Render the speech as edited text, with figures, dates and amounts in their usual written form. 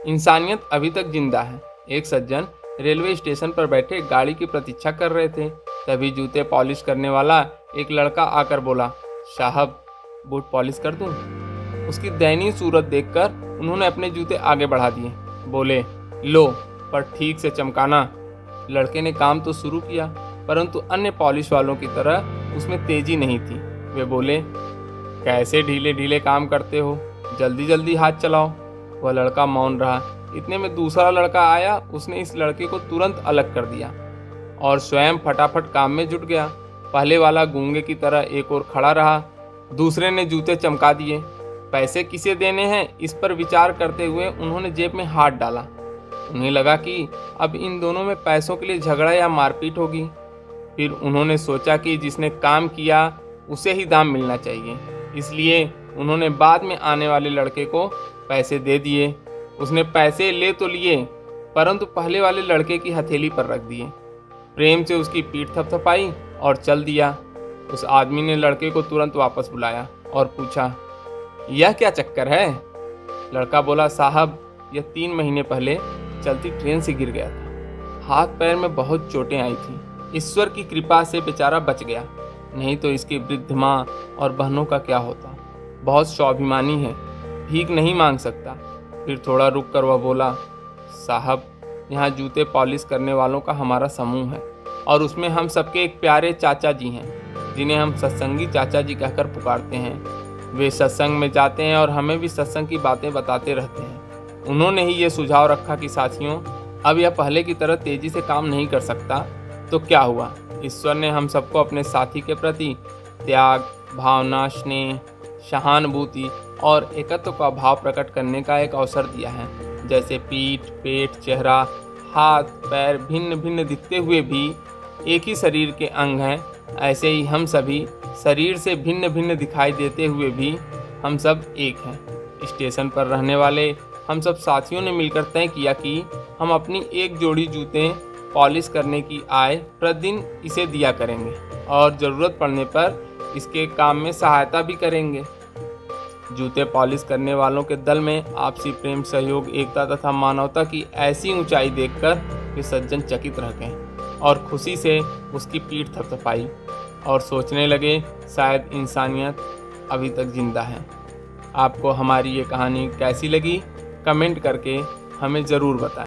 इंसानियत अभी तक जिंदा है। एक सज्जन रेलवे स्टेशन पर बैठे गाड़ी की प्रतीक्षा कर रहे थे। तभी जूते पॉलिश करने वाला एक लड़का आकर बोला, साहब बूट पॉलिश कर दूं? उसकी दयनीय सूरत देखकर उन्होंने अपने जूते आगे बढ़ा दिए। बोले, लो, पर ठीक से चमकाना। लड़के ने काम तो शुरू किया, परंतु अन्य पॉलिश वालों की तरह उसमें तेजी नहीं थी। वे बोले, कैसे ढीले ढीले काम करते हो, जल्दी जल्दी हाथ चलाओ। वह लड़का मौन रहा। इतने में दूसरा लड़का आया। उसने इस लड़के को तुरंत अलग कर दिया और स्वयं फटाफट काम में जुट गया। पहले वाला गूंगे की तरह एक ओर खड़ा रहा। दूसरे ने जूते चमका दिए। पैसे किसे देने हैं, इस पर विचार करते हुए उन्होंने जेब में हाथ डाला। उन्हें लगा कि अब इन दोनों में पैसों के लिए झगड़ा या मारपीट होगी। फिर उन्होंने सोचा कि जिसने काम किया उसे ही दाम मिलना चाहिए। इसलिए उन्होंने बाद में आने वाले लड़के को पैसे दे दिए। उसने पैसे ले तो लिए, परंतु पहले वाले लड़के की हथेली पर रख दिए। प्रेम से उसकी पीठ थपथपाई और चल दिया। उस आदमी ने लड़के को तुरंत वापस बुलाया और पूछा, यह क्या चक्कर है? लड़का बोला, साहब यह 3 महीने पहले चलती ट्रेन से गिर गया था। हाथ पैर में बहुत चोटें आई थी। ईश्वर की कृपा से बेचारा बच गया, नहीं तो इसकी वृद्ध माँ और बहनों का क्या होता। बहुत स्वाभिमानी है, भीख नहीं मांग सकता। फिर थोड़ा रुक कर वह बोला, साहब यहाँ जूते पॉलिश करने वालों का हमारा समूह है और उसमें हम सबके एक प्यारे चाचा जी हैं, जिन्हें हम सत्संगी चाचा जी कहकर पुकारते हैं। वे सत्संग में जाते हैं और हमें भी सत्संग की बातें बताते रहते हैं। उन्होंने ही ये सुझाव रखा कि साथियों, अब यह पहले की तरह तेजी से काम नहीं कर सकता। तो क्या हुआ, ईश्वर ने हम सबको अपने साथी के प्रति त्याग, भावना, स्नेह, सहानुभूति और एकत्व का भाव प्रकट करने का एक अवसर दिया है। जैसे पीठ, पेट, चेहरा, हाथ, पैर भिन्न भिन्न दिखते हुए भी एक ही शरीर के अंग हैं, ऐसे ही हम सभी शरीर से भिन्न भिन्न दिखाई देते हुए भी हम सब एक हैं। स्टेशन पर रहने वाले हम सब साथियों ने मिलकर तय किया कि हम अपनी एक जोड़ी जूते पॉलिश करने की आय प्रतिदिन इसे दिया करेंगे और ज़रूरत पड़ने पर इसके काम में सहायता भी करेंगे। जूते पॉलिश करने वालों के दल में आपसी प्रेम, सहयोग, एकता तथा मानवता की ऐसी ऊंचाई देखकर वे सज्जन चकित रह गए और खुशी से उसकी पीठ थपथपाई और सोचने लगे, शायद इंसानियत अभी तक जिंदा है। आपको हमारी ये कहानी कैसी लगी, कमेंट करके हमें ज़रूर बताएं।